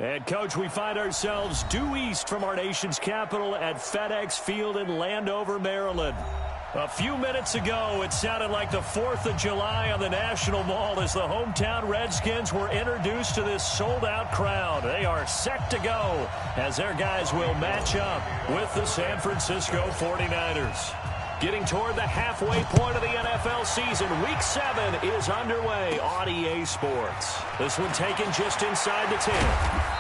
And, Coach, we find ourselves due east from our nation's capital at FedEx Field in Landover, Maryland. A few minutes ago, it sounded like the 4th of July on the National Mall as the hometown Redskins were introduced to this sold-out crowd. They are set to go as their guys will match up with the San Francisco 49ers. Getting toward the halfway point of the NFL season, Week 7 is underway on EA Sports. This one taken just inside the 10.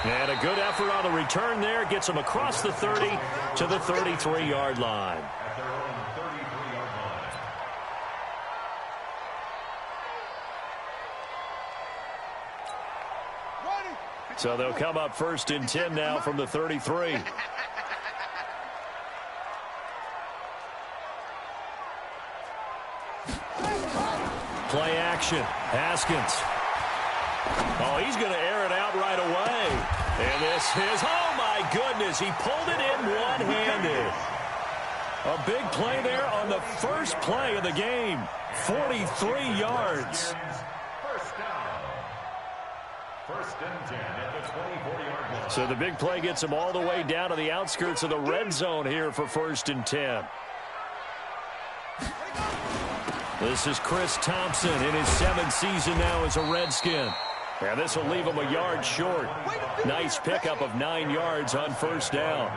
And a good effort on the return there gets them across the 30 to the 33-yard line. So they'll come up 1st and 10 now from the 33. Play action. Haskins. Oh, he's going to air it out right away. And this is, oh my goodness, he pulled it in one-handed. A big play there on the first play of the game. 43 yards. First and 10 at the 24-yard line. So the big play gets him all the way down to the outskirts of the red zone here for 1st and 10. This is Chris Thompson in his 7th season now as a Redskin. And this will leave him a yard short. Nice pickup of 9 yards on 1st down.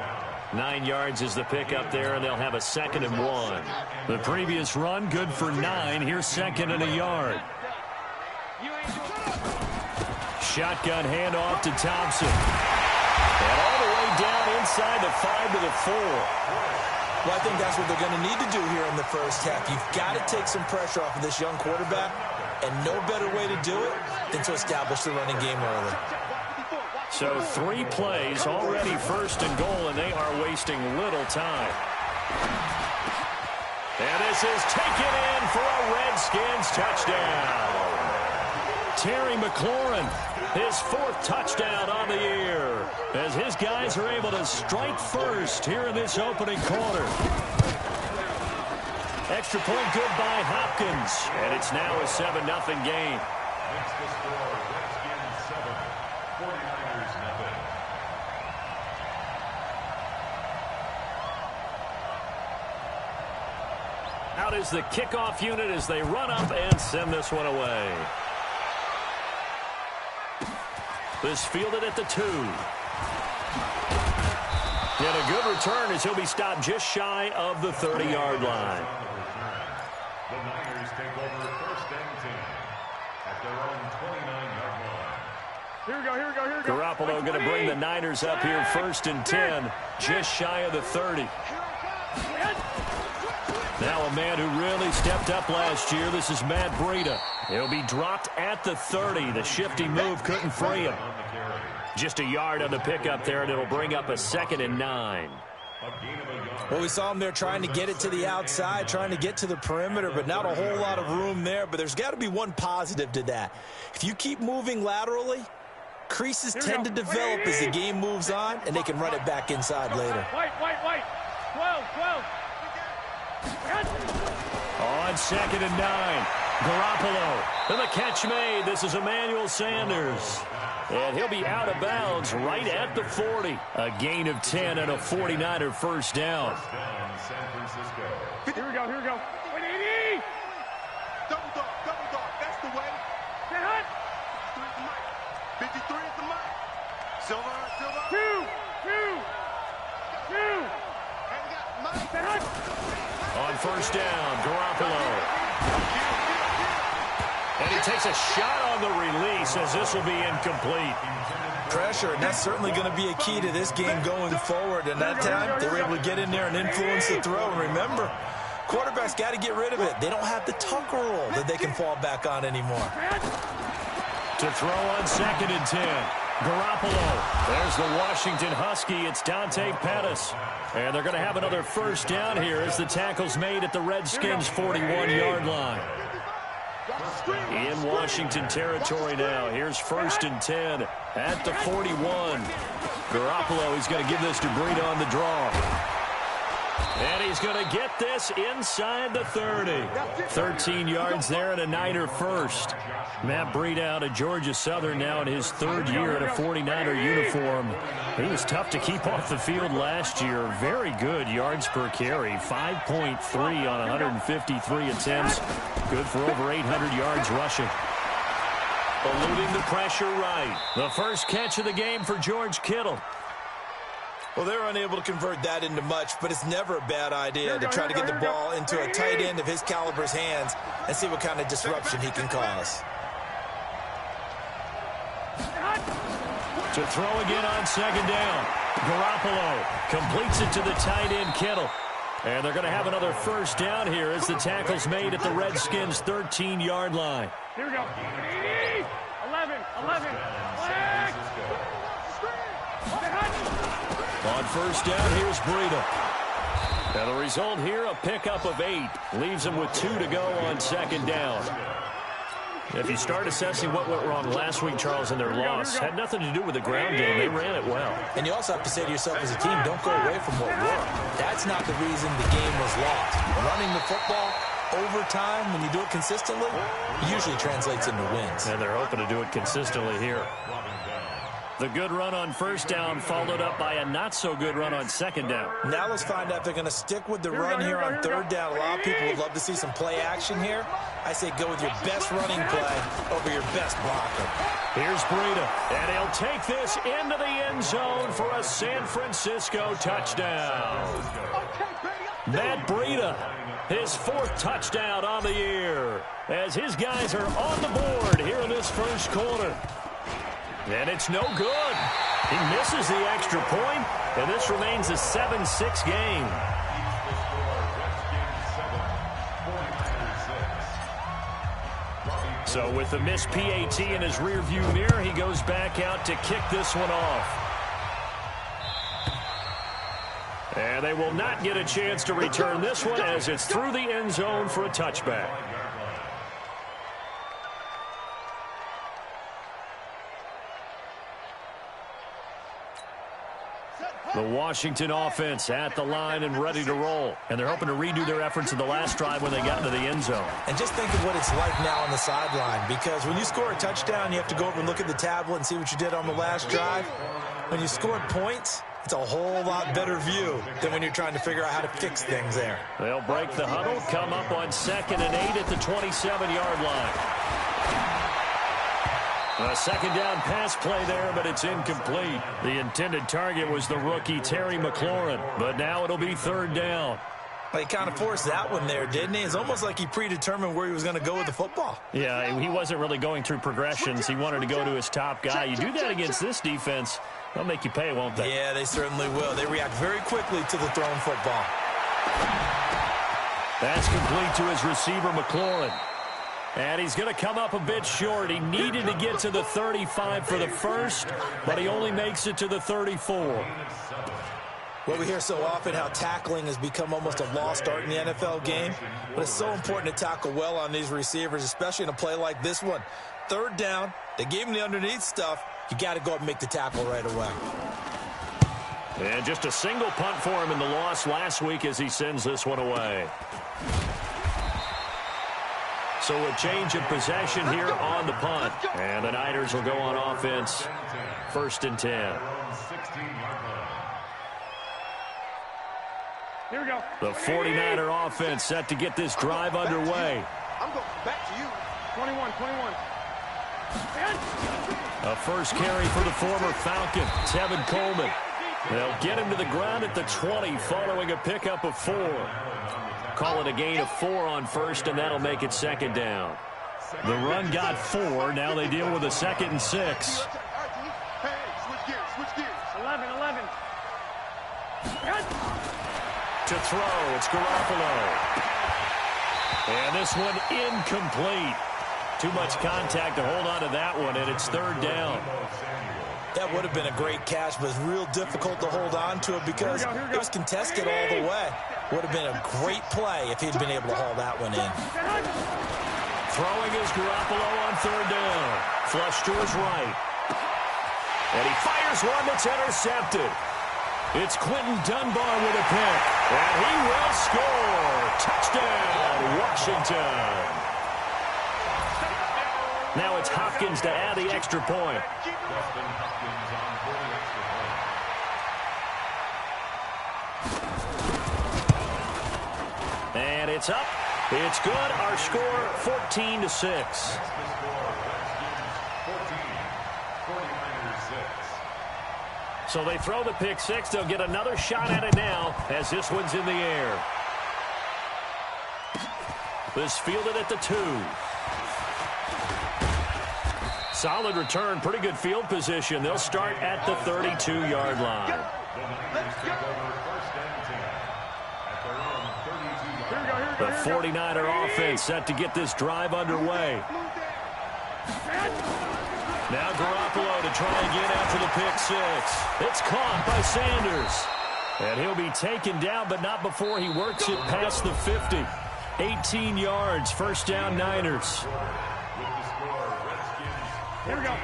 9 yards is the pickup there, and they'll have a 2nd and 1. The previous run good for 9. Here's 2nd and a yard. Shotgun handoff to Thompson. And all the way down inside the 5 to the 4. Well, I think that's what they're going to need to do here in the first half. You've got to take some pressure off of this young quarterback, and no better way to do it than to establish the running game early. So 3 plays, already 1st and goal, and they are wasting little time. And this is taken in for a Redskins touchdown. Terry McLaurin, his 4th touchdown on the year, as his guys are able to strike first here in this opening quarter. Extra point good by Hopkins, and it's now a 7-0 game. Makes the score Redskins 7, 49ers nothing. Out is the kickoff unit as they run up and send this one away. This fielded at the 2. And a good return as he'll be stopped just shy of the 30-yard line. The Niners take over 1st and 10 at their own 29-yard line. Here we go, here we go, here we go. Garoppolo going to bring the Niners up here 1st and 10, just shy of the 30. Now a man who really stepped up last year. This is Matt Breida. He'll be dropped at the 30. The shifty move couldn't free him. Just a yard on the pickup there, and it'll bring up a 2nd and 9. Well, we saw him there trying to get it to the outside, trying to get to the perimeter, but not a whole lot of room there. But there's got to be one positive to that. If you keep moving laterally, creases tend to develop as the game moves on, and they can run it back inside later. White. 12. On 2nd and 9, Garoppolo. And the catch made. This is Emmanuel Sanders. And he'll be out of bounds right at the 40. A gain of 10 and a 49er 1st down. San Francisco. Here we go. 180. Double dog. That's the way. Get hot. 53 is the mic. Silver. 2. And we got Mike. Get hot. On 1st down, Garoppolo. And he takes a shot on the release as this will be incomplete. Pressure, and that's certainly going to be a key to this game going forward. And that time, they were able to get in there and influence the throw. And remember, quarterbacks got to get rid of it. They don't have the tucker roll that they can fall back on anymore. To throw on 2nd and 10. Garoppolo. There's the Washington Husky. It's Dante Pettis. And they're going to have another 1st down here as the tackle's made at the Redskins' 41-yard line. In Washington territory now. Here's 1st and 10 at the 41. Garoppolo is going to give this to Breida on the draw. And he's going to get this inside the 30. 13 yards there and a Niner first. Matt Breida out of Georgia Southern now in his third year in a 49er uniform. He was tough to keep off the field last year. Very good yards per carry. 5.3 on 153 attempts. Good for over 800 yards rushing. Eluding the pressure right. The first catch of the game for George Kittle. Well, they're unable to convert that into much, but it's never a bad idea to try to get the ball into a tight end of his caliber's hands and see what kind of disruption he can cause. To throw again on second down. Garoppolo completes it to the tight end Kittle. And they're going to have another first down here as the tackle's made at the Redskins' 13-yard line. Here we go. 11. Flag. On first down, here's Breida. And the result here, a pickup of 8. Leaves him with 2 to go on second down. If you start assessing what went wrong last week, Charles, in their loss, had nothing to do with the ground game. They ran it well. And you also have to say to yourself as a team, don't go away from what worked. That's not the reason the game was lost. Running the football over time, when you do it consistently, usually translates into wins. And they're hoping to do it consistently here. The good run on first down followed up by a not-so-good run on second down. Now let's find out if they're going to stick with the run here on third down. A lot of people would love to see some play action here. I say go with your best running play over your best blocker. Here's Breida, and he'll take this into the end zone for a San Francisco touchdown. Matt Breida, his 4th touchdown on the year, as his guys are on the board here in this first quarter. And it's no good. He misses the extra point, and this remains a 7-6 game. So with the missed PAT in his rearview mirror, he goes back out to kick this one off. And they will not get a chance to return this one as it's through the end zone for a touchback. The Washington offense at the line and ready to roll. And they're hoping to redo their efforts in the last drive when they got into the end zone. And just think of what it's like now on the sideline, because when you score a touchdown, you have to go over and look at the tablet and see what you did on the last drive. When you scored points, it's a whole lot better view than when you're trying to figure out how to fix things there. They'll break the huddle, come up on 2nd and 8 at the 27-yard line. A second down pass play there, but it's incomplete. The intended target was the rookie Terry McLaurin, but now it'll be third down. Well, he kind of forced that one there, didn't he? It's almost like he predetermined where he was going to go with the football. Yeah, he wasn't really going through progressions. He wanted to go to his top guy. You do that against this defense, they'll make you pay, won't they? Yeah, they certainly will. They react very quickly to the thrown football. That's complete to his receiver, McLaurin. And he's going to come up a bit short. He needed to get to the 35 for the first, but he only makes it to the 34. Well, we hear so often how tackling has become almost a lost art in the NFL game, but it's so important to tackle well on these receivers, especially in a play like this one. Third down, they gave him the underneath stuff. You got to go up and make the tackle right away. And just a single punt for him in the loss last week as he sends this one away. So a change of possession here on the punt. And the Niners will go on offense. 1st and 10. Here we go. The 49er offense set to get this drive underway. I'm going back to you. 21. A first carry for the former Falcon, Tevin Coleman. They'll get him to the ground at the 20 following a pickup of 4. Call it a gain of 4 on first, and that'll make it second down. The run got 4. Now they deal with a 2nd and 6. Hey, switch gears. 11. To throw, it's Garoppolo. And this one incomplete. Too much contact to hold on to that one, and it's third down. That would have been a great catch, but it's real difficult to hold on to it because it was contested all the way. Would have been a great play if he'd been able to haul that one in. Throwing is Garoppolo on third down. Flush to his right. And he fires one that's intercepted. It's Quentin Dunbar with a pick. And he will score. Touchdown, Washington. Now it's Hopkins to add the extra point. And it's up. It's good. Our score, 14-6. So they throw the pick six. They'll get another shot at it now as this one's in the air. This fielded at the 2. Solid return. Pretty good field position. They'll start at the 32-yard line. The 49er offense set to get this drive underway. Now Garoppolo to try again after the pick six. It's caught by Sanders. And he'll be taken down, but not before he works it past the 50. 18 yards, first down Niners. Here we go.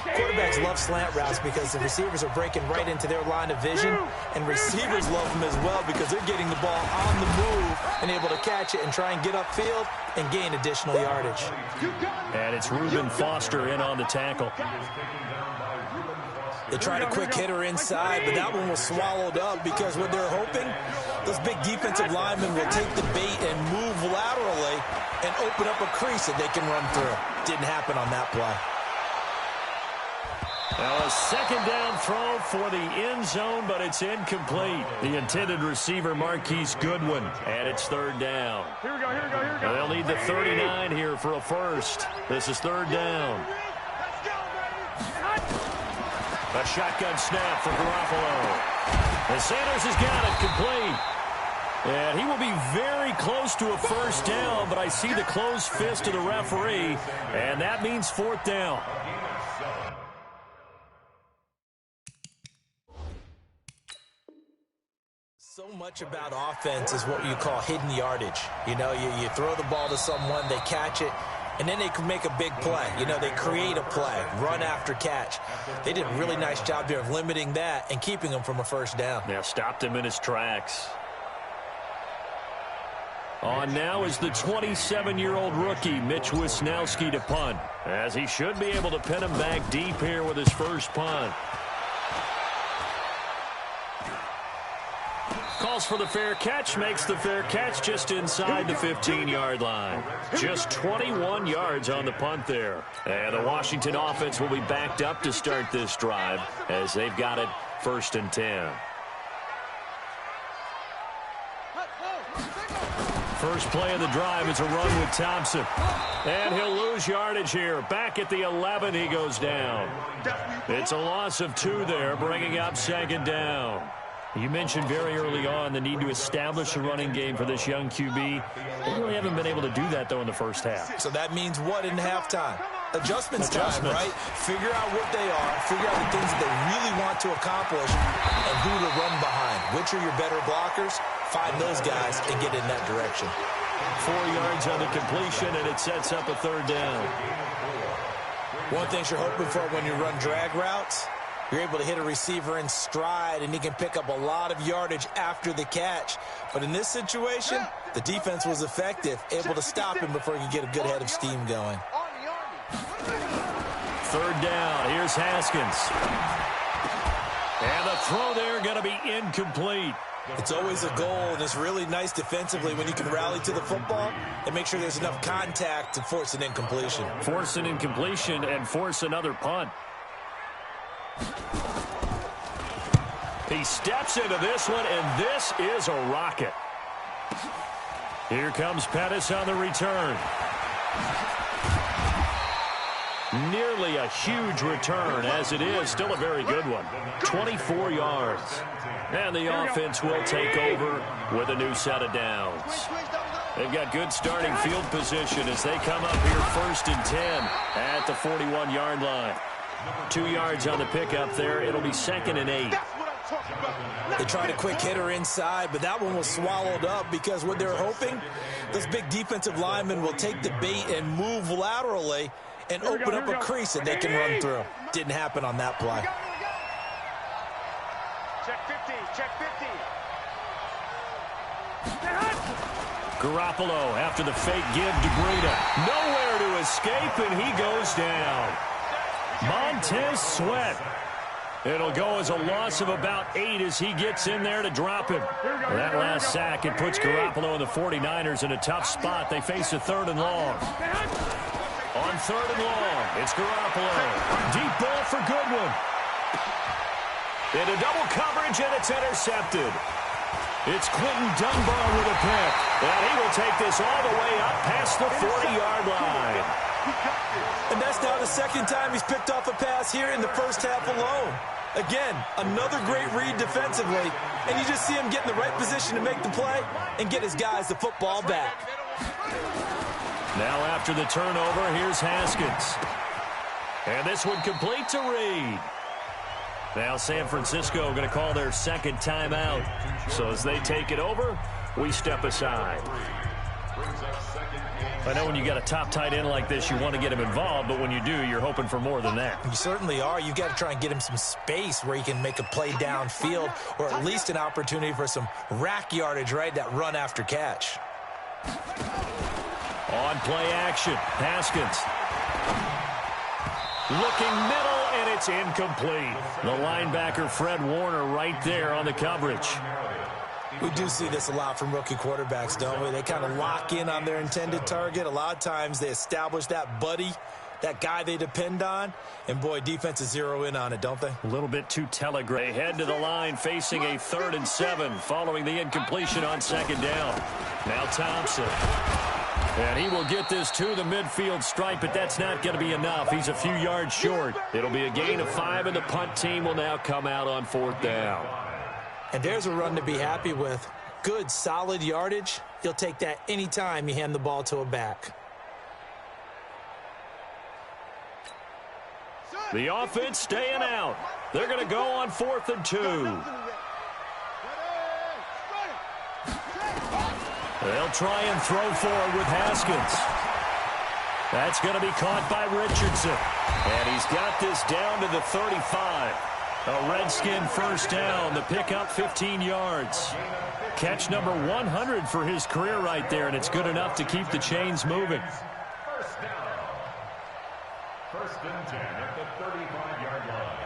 Quarterbacks love slant routes because the receivers are breaking right into their line of vision, and receivers love them as well because they're getting the ball on the move and able to catch it and try and get upfield and gain additional yardage. And it's Reuben Foster in on the tackle. They tried a quick hitter inside, but that one was swallowed up because what they're hoping, those big defensive linemen will take the bait and move laterally and open up a crease that they can run through. Didn't happen on that play. Now a second down throw for the end zone, but it's incomplete. The intended receiver, Marquise Goodwin, and it's third down. Here we go, here we go, here we go. Now they'll need the 39 here for a first. This is third down. A shotgun snap for Garoppolo. And Sanders has got it complete. And he will be very close to a first down, but I see the closed fist of the referee, and that means fourth down. So much about offense is what you call hidden yardage. You know, you throw the ball to someone, they catch it, and then they can make a big play. You know, they create a play, run after catch. They did a really nice job there of limiting that and keeping him from a first down. Yeah, stopped him in his tracks. On now is the 27-year-old rookie, Mitch Wisnowski, to punt, as he should be able to pin him back deep here with his first punt. Calls for the fair catch, makes the fair catch just inside the 15-yard line. Just 21 yards on the punt there. And the Washington offense will be backed up to start this drive as they've got it first and 10. First play of the drive is a run with Thompson. And he'll lose yardage here. Back at the 11, he goes down. It's a loss of 2 there, bringing up second down. You mentioned very early on the need to establish a running game for this young QB. They really haven't been able to do that, though, in the first half. So that means what in halftime? Adjustments time, right? Figure out what they are, figure out the things that they really want to accomplish, and who to run behind. Which are your better blockers? Find those guys and get in that direction. 4 yards on the completion, and it sets up a third down. One thing you're hoping for when you run drag routes, you're able to hit a receiver in stride, and he can pick up a lot of yardage after the catch. But in this situation, the defense was effective, able to stop him before he could get a good head of steam going. Third down. Here's Haskins. And the throw there going to be incomplete. It's always a goal, and it's really nice defensively when you can rally to the football and make sure there's enough contact to force an incompletion. Force an incompletion and force another punt. He steps into this one, and this is a rocket. Here comes Pettis on the return. Nearly a huge return, as it is. Still a very good one. 24 yards. And the offense will take over with a new set of downs. They've got good starting field position as they come up here first and 10 at the 41-yard line. 2 yards on the pickup there. It'll be second and 8. They tried a quick hitter inside, but that one was swallowed up because what they're hoping, those big defensive linemen will take the bait and move laterally and open up a crease that they can run through. Didn't happen on that play. Check 50, check 50. Garoppolo after the fake give to Breida. Nowhere to escape, and he goes down. Montez Sweat. It'll go as a loss of about 8 as he gets in there to drop him. That last sack, it puts Garoppolo and the 49ers in a tough spot. They face a 3rd and long. On 3rd and long, it's Garoppolo. Deep ball for Goodwin. Into double coverage, and it's intercepted. It's Quentin Dunbar with a pick. And he will take this all the way up past the 40-yard line. And that's now the 2nd time he's picked off a pass here in the first half alone. Again, another great read defensively, and you just see him get in the right position to make the play and get his guys the football back. Now after the turnover, here's Haskins. And this one complete to Reed. Now San Francisco going to call their 2nd timeout. So as they take it over, we step aside. I know when you got a top tight end like this, you want to get him involved, but when you do, you're hoping for more than that. You certainly are. You've got to try and get him some space where he can make a play downfield, or at least an opportunity for some rack yardage, right? That run after catch. On play action, Haskins. Looking middle, and it's incomplete. The linebacker, Fred Warner, right there on the coverage. We do see this a lot from rookie quarterbacks, don't we? They kind of lock in on their intended target. A lot of times they establish that buddy, that guy they depend on, and boy, defenses zero in on it, don't they? A little bit too telegraph. They head to the line facing a 3rd and 7 following the incompletion on 2nd down. Now Thompson. And he will get this to the midfield stripe, but that's not going to be enough. He's a few yards short. It'll be a gain of 5, and the punt team will now come out on 4th down. And there's a run to be happy with. Good, solid yardage. You'll take that anytime you hand the ball to a back. The offense staying out. They're going to go on 4th and 2. They'll try and throw forward with Haskins. That's going to be caught by Richardson. And he's got this down to the 35. A Redskin 1st down. The pickup 15 yards. Catch number 100 for his career right there, and it's good enough to keep the chains moving. 1st down. 1st and 10 at the 35-yard line.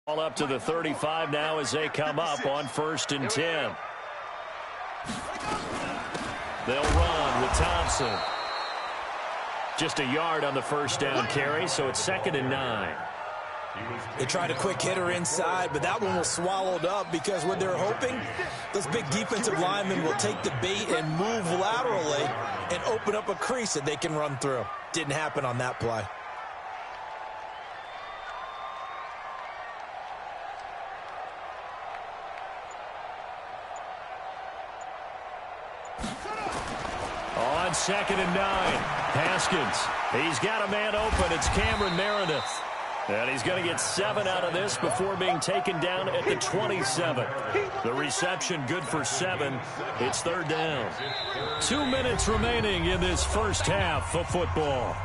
All up to the 35 now as they come up on 1st and 10. They'll run with Thompson. Just a yard on the 1st down carry, so it's 2nd and 9. They tried a quick hitter inside, but that one was swallowed up because what they're hoping, those big defensive linemen will take the bait and move laterally and open up a crease that they can run through. Didn't happen on that play. On 2nd and 9, Haskins. He's got a man open. It's Cameron Meredith. And he's going to get 7 out of this before being taken down at the 27. The reception good for 7. It's 3rd down. 2 minutes remaining in this first half of football.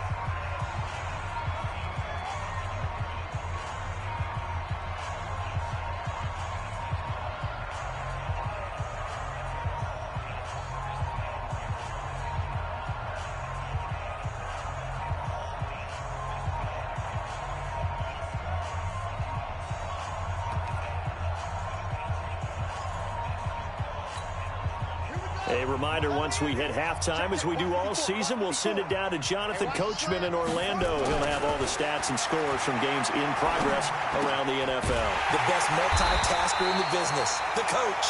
A reminder, once we hit halftime, as we do all season, we'll send it down to Jonathan Coachman in Orlando. He'll have all the stats and scores from games in progress around the NFL. The best multitasker in the business, the coach.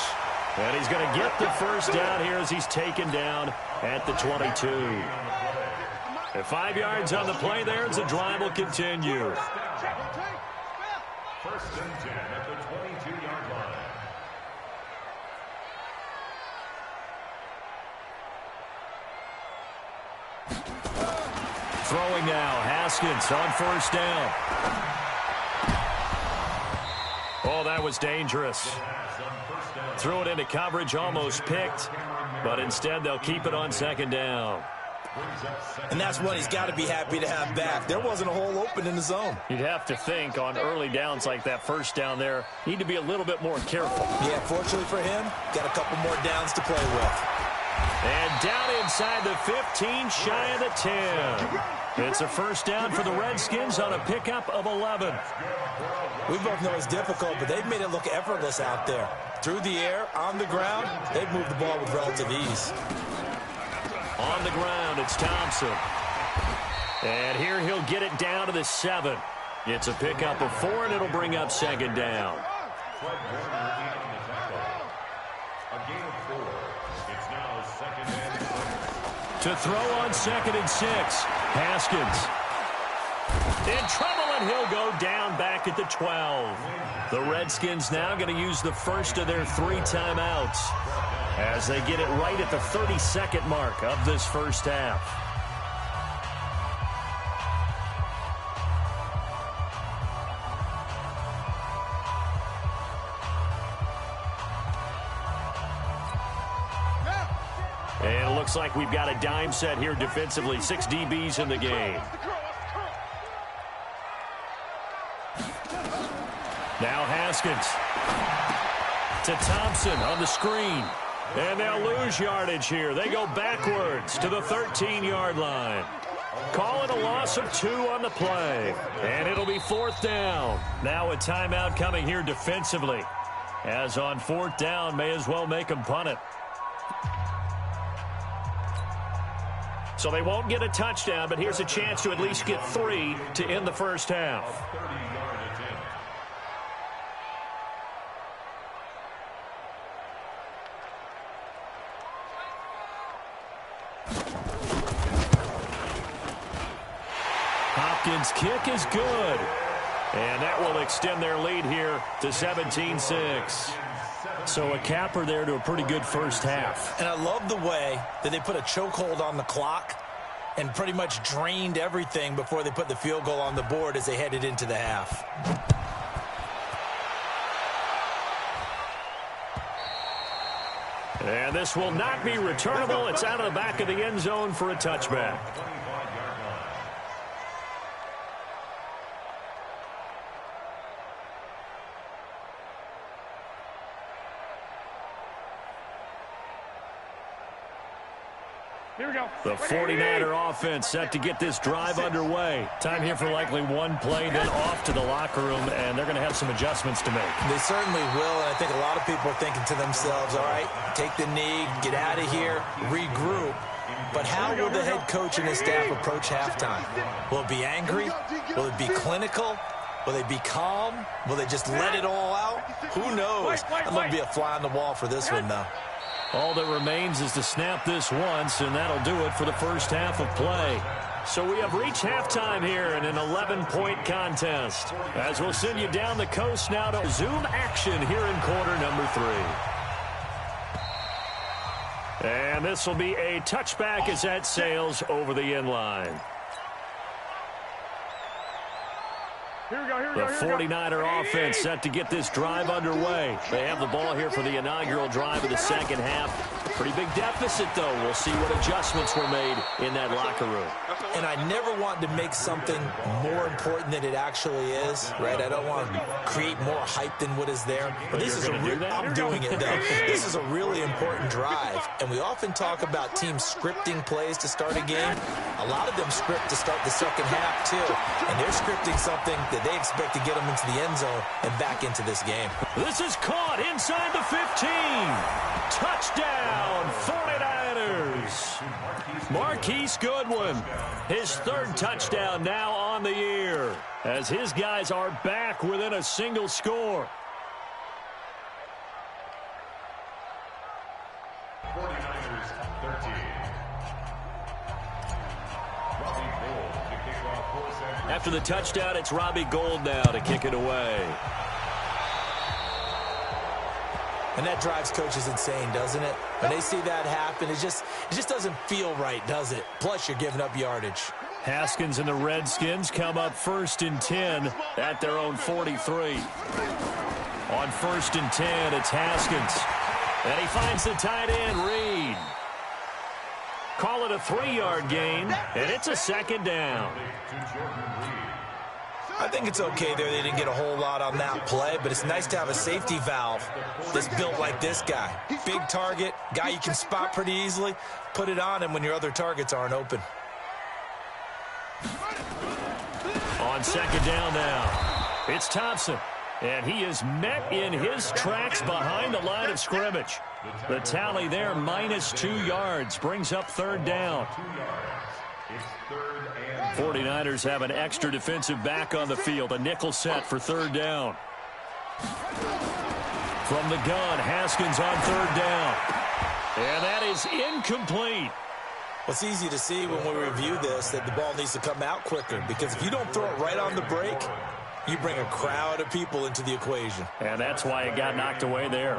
And he's going to get the 1st down here as he's taken down at the 22. And 5 yards on the play there as the drive will continue. 1st and 10 at the 22-yard line. Throwing now, Haskins on 1st down. Oh, that was dangerous. Threw it into coverage, almost picked, but instead they'll keep it on 2nd down. And that's one he's got to be happy to have back. There wasn't a hole open in the zone. You'd have to think on early downs like that first down there, need to be a little bit more careful. Yeah, fortunately for him, got a couple more downs to play with. And down inside the 15, shy of the 10. It's a first down for the Redskins on a pickup of 11. We both know it's difficult, but they've made it look effortless out there. Through the air, on the ground, they've moved the ball with relative ease. On the ground, it's Thompson. And here he'll get it down to the 7. It's a pickup of 4, and it'll bring up second down. To throw on 2nd and 6, Haskins. In trouble, and he'll go down back at the 12. The Redskins now going to use the first of their 3 timeouts as they get it right at the 32nd mark of this first half. And it looks like we've got a dime set here defensively. 6 DBs in the game. Now Haskins to Thompson on the screen. And they'll lose yardage here. They go backwards to the 13-yard line. Call it a loss of 2 on the play. And it'll be 4th down. Now a timeout coming here defensively. As on 4th down, may as well make them punt it. So they won't get a touchdown, but here's a chance to at least get 3 to end the first half. Hopkins' kick is good. And that will extend their lead here to 17-6. So a capper there to a pretty good first half. And I love the way that they put a chokehold on the clock and pretty much drained everything before they put the field goal on the board as they headed into the half. And this will not be returnable. It's out of the back of the end zone for a touchback. Here we go. The 49er offense set to get this drive underway. Time here for likely one play, then off to the locker room, and they're going to have some adjustments to make. They certainly will, and I think a lot of people are thinking to themselves, all right, take the knee, get out of here, regroup. But how will the head coach and his staff approach halftime? Will it be angry? Will it be clinical? Will they be calm? Will they just let it all out? Who knows? I'm going to be a fly on the wall for this one, though. All that remains is to snap this once, and that'll do it for the first half of play. So we have reached halftime here in an 11-point contest. As we'll send you down the coast now to Zoom action here in quarter number 3. And this will be a touchback as that sails over the end line. Here we go, here we The go, here we go. 49er offense set to get this drive underway. They have the ball here for the inaugural drive of the second half. Pretty big deficit, though. We'll see what adjustments were made in that locker room. And I never want to make something more important than it actually is, right? I don't want to create more hype than what is there. But this is I'm doing it, though. This is a really important drive. And we often talk about teams scripting plays to start a game. A lot of them script to start the second half, too. And they're scripting something that they expect to get them into the end zone and back into this game. This is caught inside the 15. Touchdown, 49ers. Marquise Goodwin, his 3rd touchdown now on the year, as his guys are back within a single score. 49ers 13. After the touchdown, it's Robbie Gould now to kick it away. And that drives coaches insane, doesn't it? When they see that happen, it just doesn't feel right, does it? Plus, you're giving up yardage. Haskins and the Redskins come up 1st and 10 at their own 43. On 1st and 10, it's Haskins. And he finds the tight end, Reed. Call it a 3-yard gain, and it's a second down. I think it's okay there. They didn't get a whole lot on that play, but it's nice to have a safety valve that's built like this guy. Big target, guy you can spot pretty easily. Put it on him when your other targets aren't open. On second down now, it's Thompson. And he is met in his tracks behind the line of scrimmage. The tally there, -2 yards, brings up third down. 49ers have an extra defensive back on the field, a nickel set for third down. From the gun, Haskins on third down. And that is incomplete. Well, it's easy to see when we review this that the ball needs to come out quicker, because if you don't throw it right on the break, you bring a crowd of people into the equation. And that's why it got knocked away there.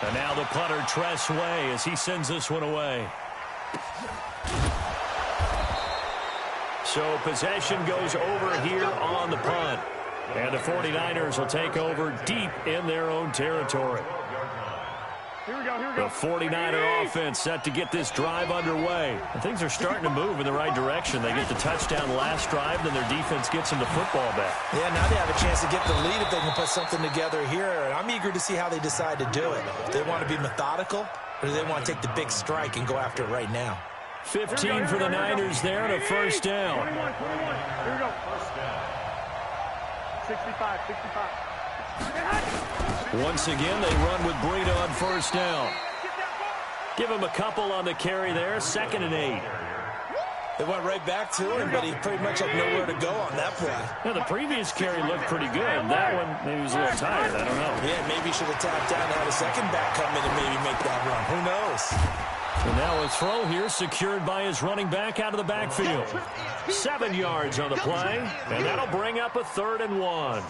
And now the punter, Tress Way, as he sends this one away. So possession goes over here on the punt. And the 49ers will take over deep in their own territory. Here we go. The 49er offense set to get this drive underway. And things are starting to move in the right direction. They get the touchdown last drive, then their defense gets them the football back. Yeah, now they have a chance to get the lead if they can put something together here. And I'm eager to see how they decide to do it. Do they want to be methodical, or do they want to take the big strike and go after it right now? 15 for the Niners there and a first down. 21. Here we go. First down. 65. Once again, they run with Breida on first down. Give him a couple on the carry there, 2nd and 8. They went right back to him, but he pretty much had nowhere to go on that play. Now, the previous carry looked pretty good. That one, maybe he was a little tired. I don't know. Yeah, maybe he should have tapped down and had a second back come in and maybe make that run. Who knows? And now a throw here secured by his running back out of the backfield. 7 yards on the play, and that'll bring up a 3rd and 1.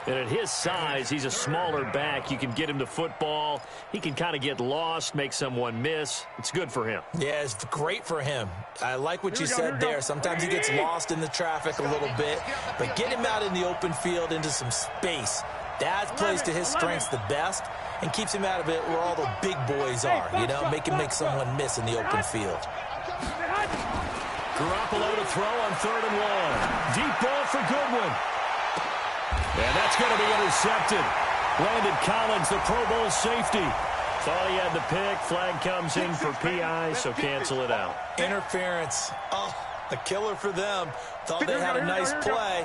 And at his size, he's a smaller back. You can get him the football. He can kind of get lost, make someone miss. It's good for him. Yeah, it's great for him. I like what you said there. Sometimes he gets lost in the traffic a little bit, but get him out in the open field into some space. That plays to his strengths the best and keeps him out of it where all the big boys are, you know, make someone miss in the open field. Garoppolo to throw on 3rd and 1. Deep ball for Goodwin. And that's going to be intercepted. Landon Collins, the Pro Bowl safety. Thought he had the pick. Flag comes in for PI, so cancel it out. Interference. Oh, a killer for them. Thought they had a nice play.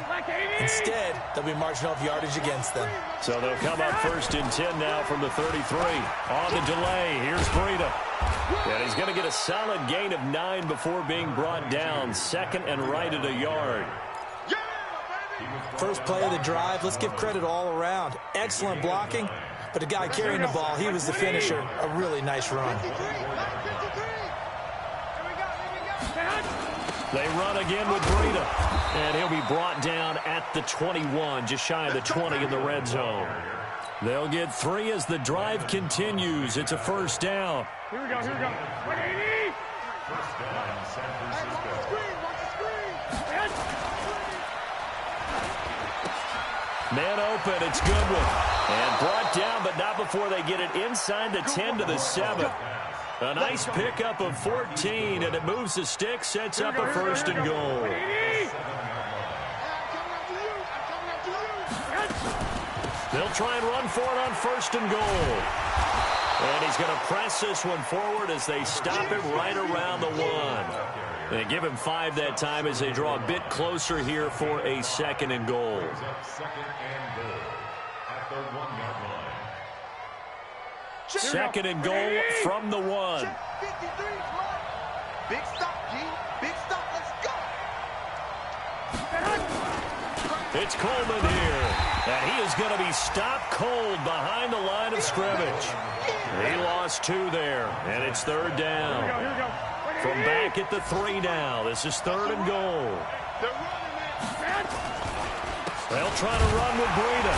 Instead, they'll be marching off yardage against them. So they'll come up 1st and 10 now from the 33. On the delay, here's Breida. And he's going to get a solid gain of 9 before being brought down. 2nd and right at a yard. First play of the drive, let's give credit all around. Excellent blocking, but the guy carrying the ball, he was the finisher. A really nice run. They run again with Breida. And he'll be brought down at the 21, just shy of the 20 in the red zone. They'll get 3 as the drive continues. It's a first down. Here we go. 180. First down, San Francisco. Man open, it's Goodwin. And brought down, but not before they get it inside the 10 to the 7. A nice pickup of 14, and it moves the stick, sets up a 1st and goal. They'll try and run for it on 1st and goal. And he's going to press this one forward as they stop it right around the 1. They give him 5 that time as they draw a bit closer here for a 2nd and goal. 2nd and goal at the 1-yard line. 2nd and goal from the 1. Big stop, G. Big stop. Let's go. It's Coleman here. And he is going to be stopped cold behind the line of scrimmage. He lost 2 there, and it's 3rd down. Here we go. From back at the 3 now. This is 3rd and goal. They'll try to run with Breida.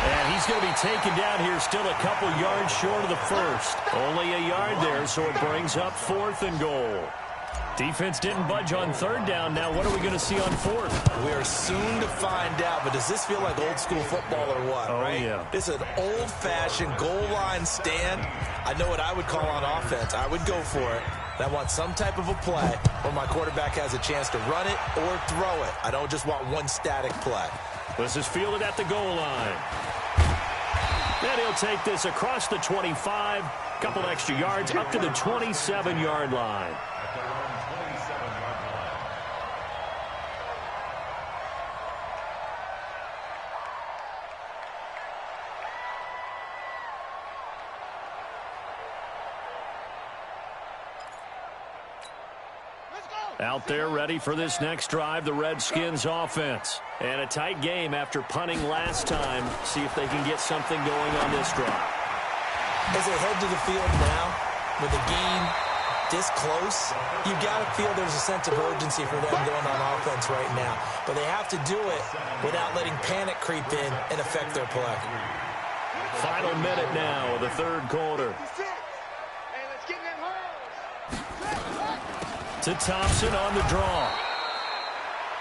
And he's going to be taken down here still a couple yards short of the 1st. Only a yard there, so it brings up 4th and goal. Defense didn't budge on third down. Now what are we going to see on fourth? We are soon to find out, but does this feel like old school football or what, right? Yeah. This is an old-fashioned goal line stand. I know what I would call on offense. I would go for it. I want some type of a play where my quarterback has a chance to run it or throw it. I don't just want one static play. This is fielded at the goal line. Then he'll take this across the 25, couple extra yards up to the 27-yard line. Out there ready for this next drive, the Redskins offense. And a tight game after punting last time. See if they can get something going on this drive. As they head to the field now, with the game this close, you've got to feel there's a sense of urgency for them going on offense right now. But they have to do it without letting panic creep in and affect their play. Final minute now of the third quarter. To Thompson on the draw.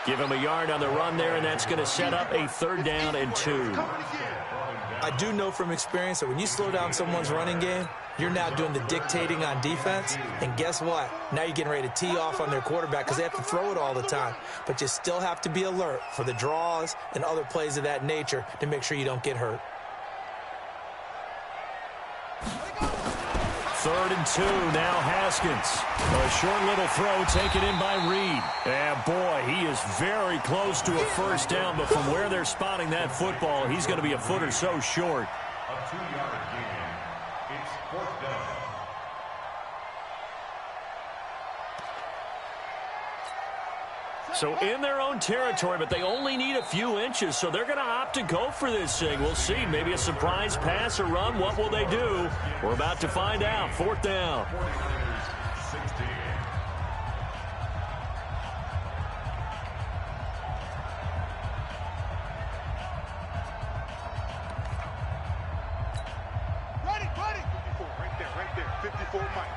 Give him a yard on the run there, and that's going to set up a 3rd down and 2. I do know from experience that when you slow down someone's running game, you're now doing the dictating on defense. And guess what? Now you're getting ready to tee off on their quarterback because they have to throw it all the time. But you still have to be alert for the draws and other plays of that nature to make sure you don't get hurt. 3rd and 2, now Haskins. A short little throw taken in by Reed. And boy, he is very close to a 1st down, but from where they're spotting that football, he's going to be a foot or so short. A 2-yard gain. It's 4th down. So in their own territory, but they only need a few inches, so they're going to opt to go for this thing. We'll see. Maybe a surprise pass or run. What will they do? We're about to find out. 4th down. 49ers 16. Ready. 54, right there. 54, Mike.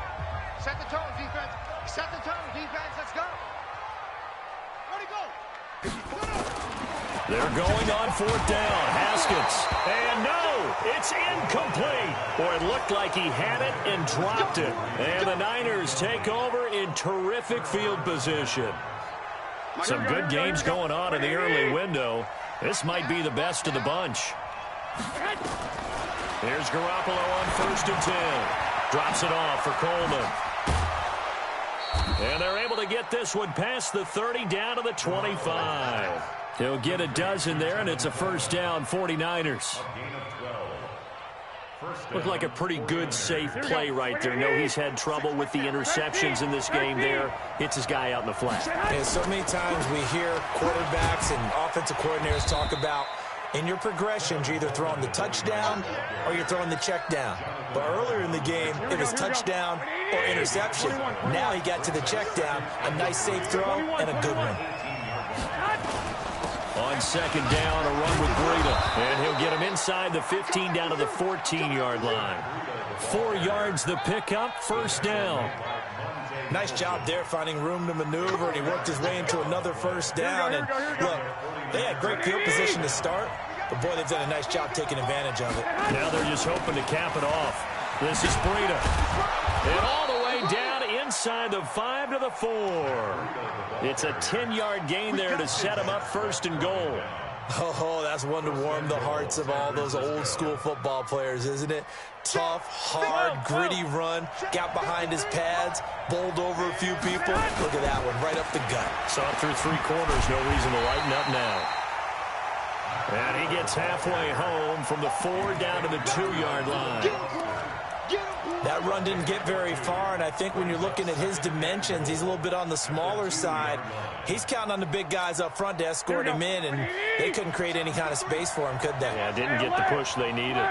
Set the tone, defense. Set the tone, defense. Let's go. Ready, go. They're going on 4th down. Haskins. And no, it's incomplete. Boy, it looked like he had it and dropped it. And the Niners take over in terrific field position. Some good games going on in the early window. This might be the best of the bunch. Here's Garoppolo on 1st and 10. Drops it off for Coleman. And they're able to get this one past the 30 down to the 25. He'll get a dozen there, and it's a 1st down, 49ers. Looked like a pretty good, safe play right there. No, he's had trouble with the interceptions in this game there. Hits his guy out in the flat. And so many times we hear quarterbacks and offensive coordinators talk about in your progressions, you're either throwing the touchdown or you're throwing the check down. But earlier in the game, it was touchdown or interception. Now he got to the check down, a nice safe throw, and a good one. On 2nd down, a run with Breida. And he'll get him inside the 15 down to the 14-yard line. 4 yards the pickup, 1st down. Nice job there finding room to maneuver, and he worked his way into another 1st down. And look, they had great field position to start, but boy, they've done a nice job taking advantage of it. Now they're just hoping to cap it off. This is Breida. And all the way down inside the 5 to the 4. It's a 10-yard gain there to set him up 1st and goal. Oh, that's one to warm the hearts of all those old-school football players, isn't it? Tough, hard, gritty run. Got behind his pads, bowled over a few people. Look at that one, right up the gut. Saw it through 3 quarters. No reason to lighten up now. And he gets halfway home from the 4 down to the 2-yard line. That run didn't get very far, and I think when you're looking at his dimensions, he's a little bit on the smaller side. He's counting on the big guys up front to escort him in, and they couldn't create any kind of space for him, could they? Yeah, didn't get the push they needed.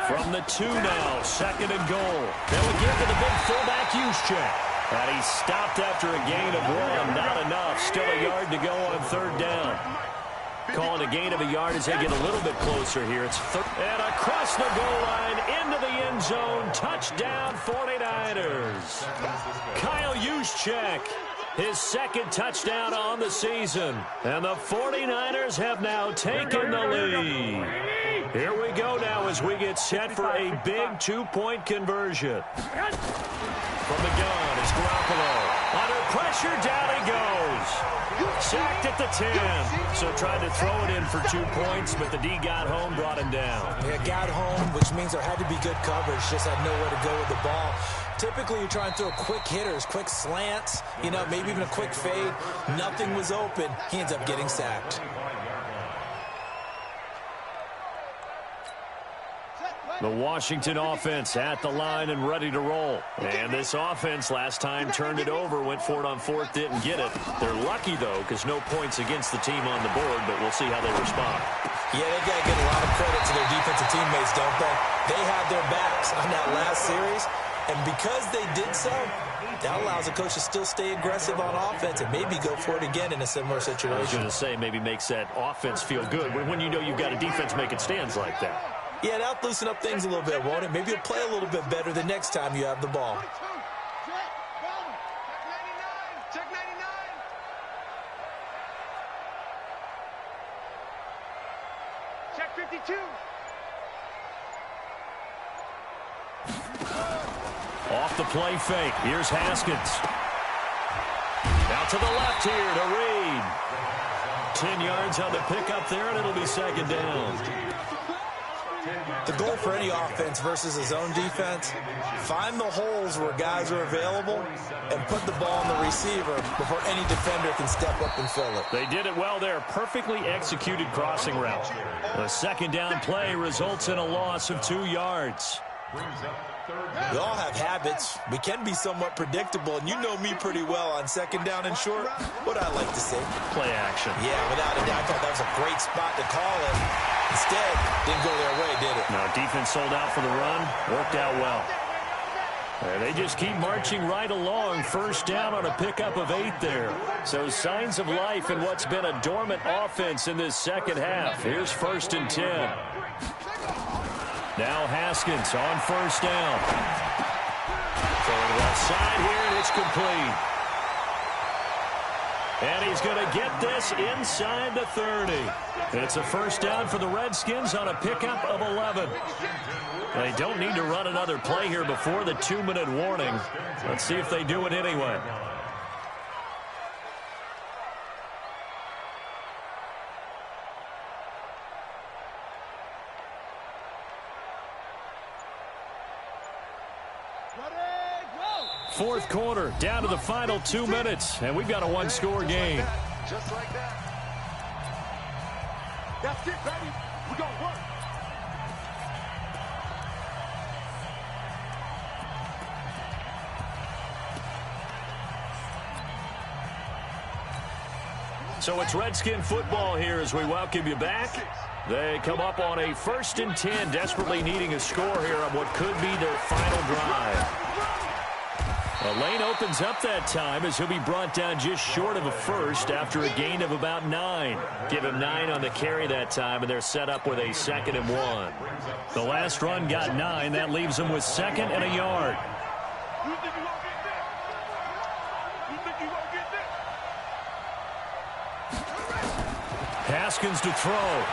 From the 2 now, 2nd and goal. They'll give to the big fullback Juszczyk. And he stopped after a gain of 1. Not enough. Still a yard to go on 3rd down. Calling a gain of a yard as they get a little bit closer here. It's and across the goal line into the end zone. Touchdown 49ers. Kyle Juszczyk His second touchdown on the season. And the 49ers have now taken the lead. Here we go now as we get set for a big two-point conversion. From the gun is Garoppolo. Under pressure, down he goes. Sacked at the 10. So tried to throw it in for 2 points, but the D got home, brought him down. Yeah, got home, which means there had to be good coverage. Just had nowhere to go with the ball. Typically, you're trying to throw quick hitters, quick slants, maybe even a quick fade. Nothing was open. He ends up getting sacked. The Washington offense at the line and ready to roll. And this offense last time turned it over, went for it on fourth, didn't get it. They're lucky, though, because no points against the team on the board, but we'll see how they respond. Yeah, they got to get a lot of credit to their defensive teammates, don't they? They had their backs on that last series, and because they did so, that allows the coach to still stay aggressive on offense and maybe go for it again in a similar situation. I was going to say, maybe makes that offense feel good when you know you've got a defense making stands like that. Yeah, that'll loosen up things a little bit, won't it? Maybe you'll play a little bit better the next time you have the ball. Check 99. Check 52. Off the play fake. Here's Haskins. Now to the left here to Reed. 10 yards on the pickup there, and it'll be second down. The goal for any offense versus his own defense, find the holes where guys are available and put the ball on the receiver before any defender can step up and fill it. They did it well there. Perfectly executed crossing route. The second down play results in a loss of 2 yards. We all have habits. We can be somewhat predictable, and you know me pretty well on second down and short. What I like to say? Play action. Yeah, without a doubt. I thought that was a great spot to call it. Instead, didn't go their way, did it? No, defense sold out for the run. Worked out well. And they just keep marching right along. First down on a pickup of 8 there. So signs of life in what's been a dormant offense in this second half. Here's 1st and 10. Now Haskins on first down. Throwing left side here, and it's complete. And he's going to get this inside the 30. It's a first down for the Redskins on a pickup of 11. They don't need to run another play here before the 2-minute warning. Let's see if they do it anyway. Fourth quarter, down to the final 2 minutes, and we've got a one-score game. Just like that. That's it, baby. We're going to work. So it's Redskin football here as we welcome you back. They come up on a 1st and 10, desperately needing a score here on what could be their final drive. The lane opens up that time as he'll be brought down just short of a first after a gain of about 9. Give him 9 on the carry that time, and they're set up with a 2nd and 1. The last run got 9. That leaves them with 2nd and a yard. You think you won't get this? You think you won't get this? Haskins to throw.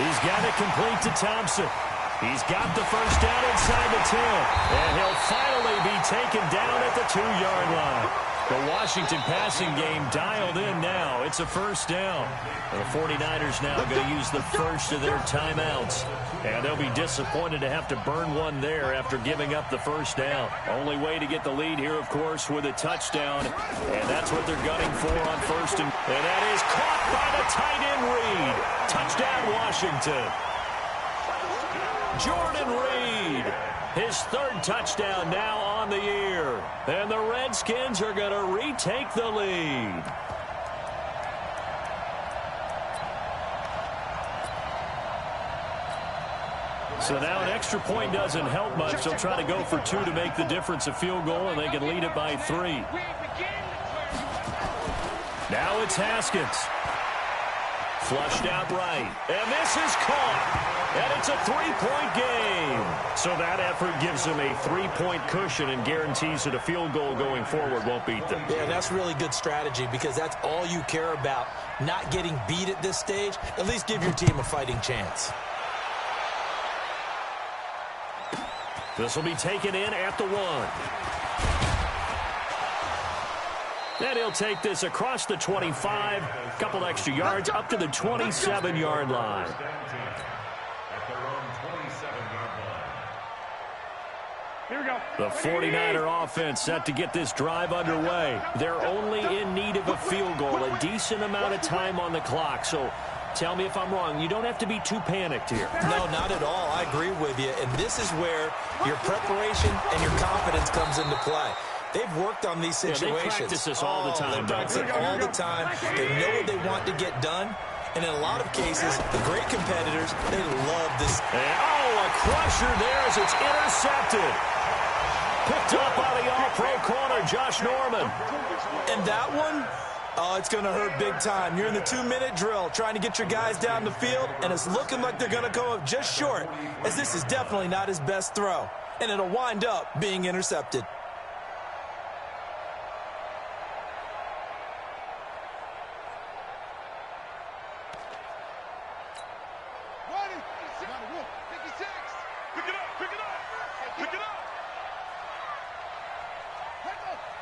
He's got it complete to Thompson. He's got the first down inside the 10. And he'll finally be taken down at the 2-yard line. The Washington passing game dialed in now. It's a first down. The 49ers now going to use the first of their timeouts. And they'll be disappointed to have to burn one there after giving up the first down. Only way to get the lead here, of course, with a touchdown. And that's what they're gunning for on first. And that is caught by the tight end Reed. Touchdown, Washington. Jordan Reed, his 3rd touchdown now on the year. And the Redskins are going to retake the lead. So now an extra point doesn't help much. They'll try to go for 2 to make the difference a field goal, and they can lead it by 3. Now it's Haskins. Flushed out right. And this is caught. And it's a three-point game. So that effort gives them a three-point cushion and guarantees that a field goal going forward won't beat them. Yeah, that's really good strategy because that's all you care about, not getting beat at this stage. At least give your team a fighting chance. This will be taken in at the 1. And he'll take this across the 25, a couple extra yards, up to the 27-yard line. Here we go. The 49er offense set to get this drive underway. They're only in need of a field goal, a decent amount of time on the clock. So tell me if I'm wrong. You don't have to be too panicked here. No, not at all. I agree with you. And this is where your preparation and your confidence comes into play. They've worked on these situations. Yeah, they practice this all the time. They practice it all the time. They know what they want to get done. And in a lot of cases, the great competitors, they love this. Oh, a crusher there as it's intercepted. Picked up by the all-pro corner, Josh Norman. And that one, oh, it's going to hurt big time. You're in the 2-minute drill trying to get your guys down the field, and it's looking like they're going to go up just short, as this is definitely not his best throw. And it'll wind up being intercepted.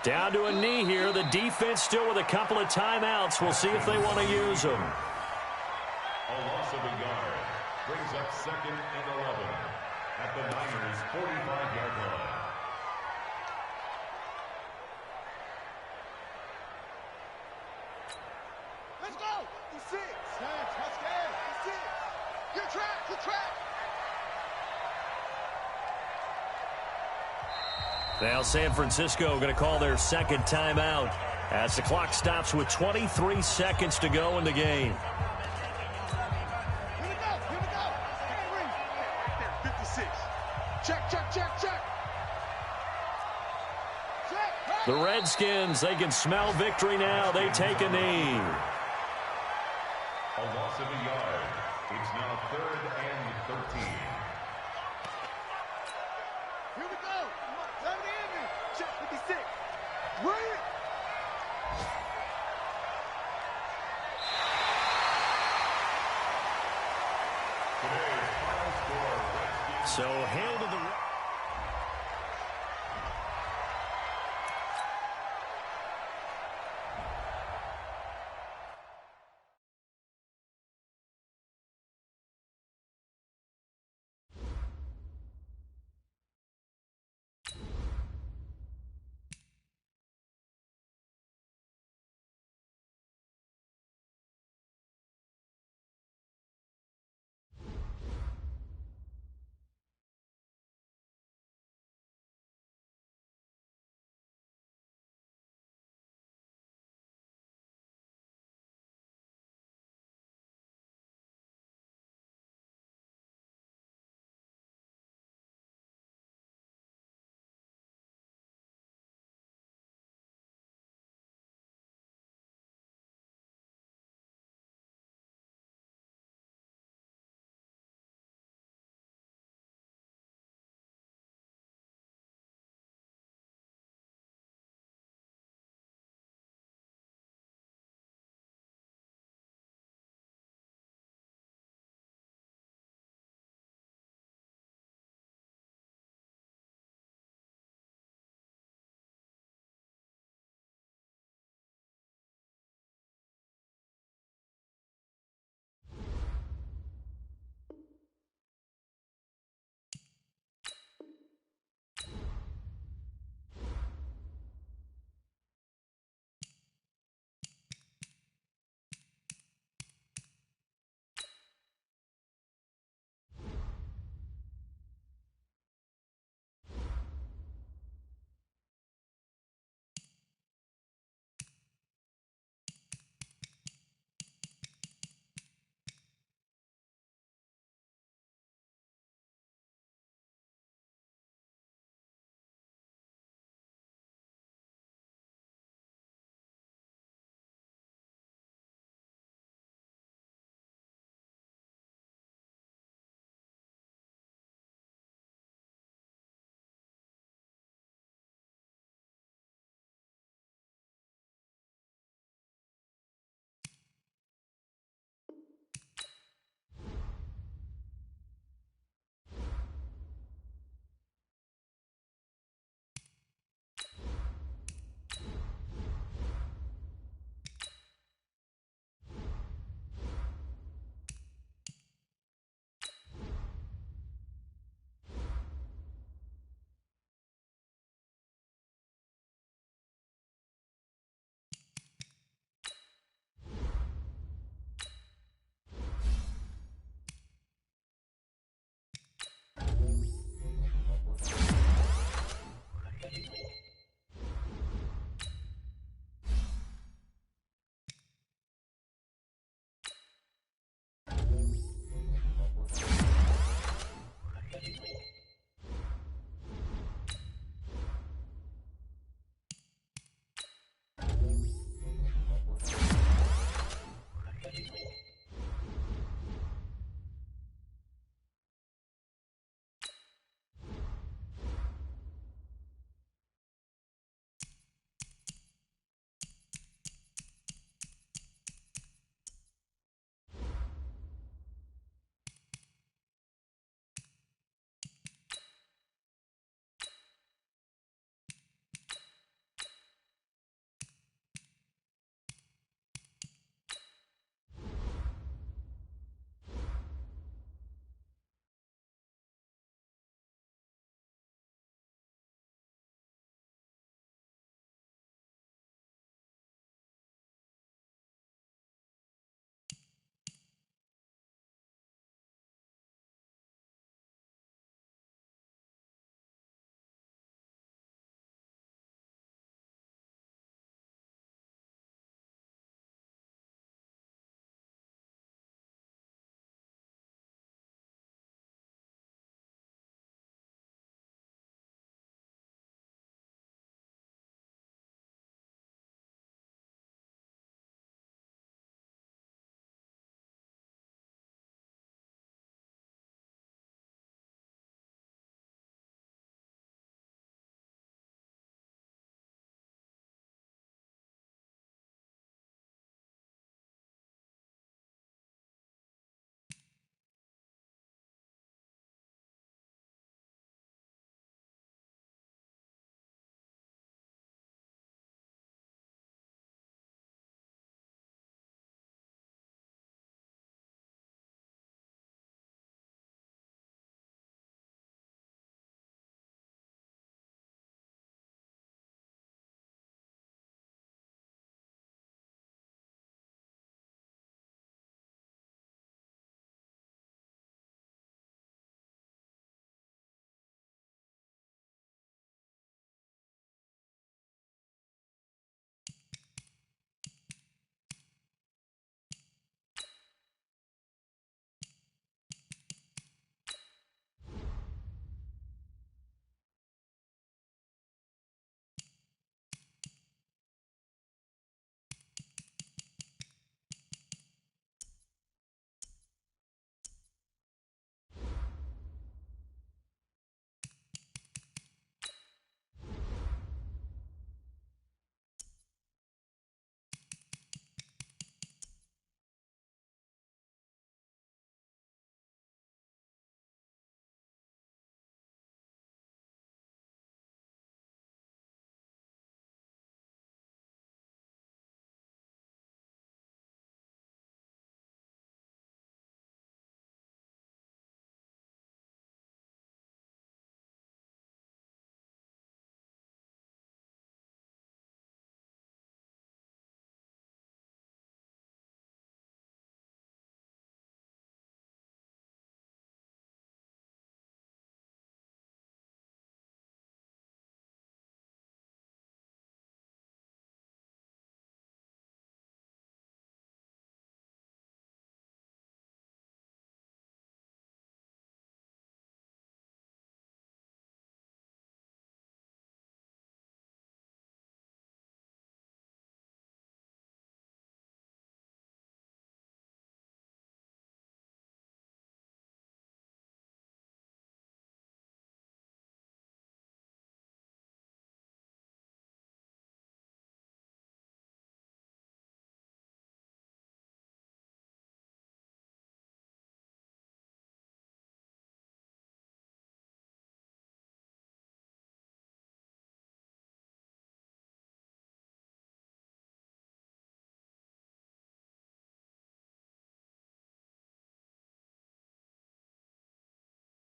Down to a knee here. The defense still with a couple of timeouts. We'll see if they want to use them. A loss of a yard brings up 2nd and 11 at the Niners' 45-yard line. Let's go. The 6. Let's go. The 6. Good track. Good track. Now San Francisco going to call their second timeout as the clock stops with 23 seconds to go in the game. Here we go. Here we go. Right there. 56. Check, check, check, check. Check. The Redskins, they can smell victory now. They take a knee. A loss of a yard. It's now 3rd and 13. Here we go. Let me in. Check 56. Wait. Today's final score, Redskins. So hail to the